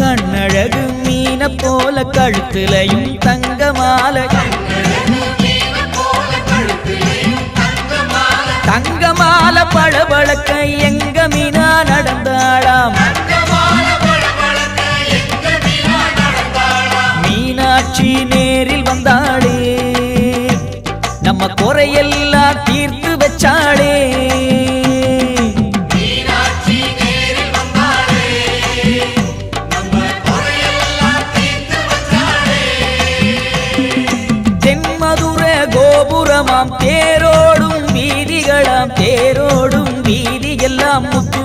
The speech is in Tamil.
கண்ணழகு மீன போல கழுத்திலையும் தங்க மாலை தங்க மாலை பளபளக்க எங்க மீனா நடந்தாளாம் மீனாட்சி நேரில் வந்தாளே நம்ம குறையெல்லாம் தீர்த்து வச்சாளே கோபுரமாம் தேரோடும் வீதிகளாம் தேரோடும் வீதி எல்லாம் முத்து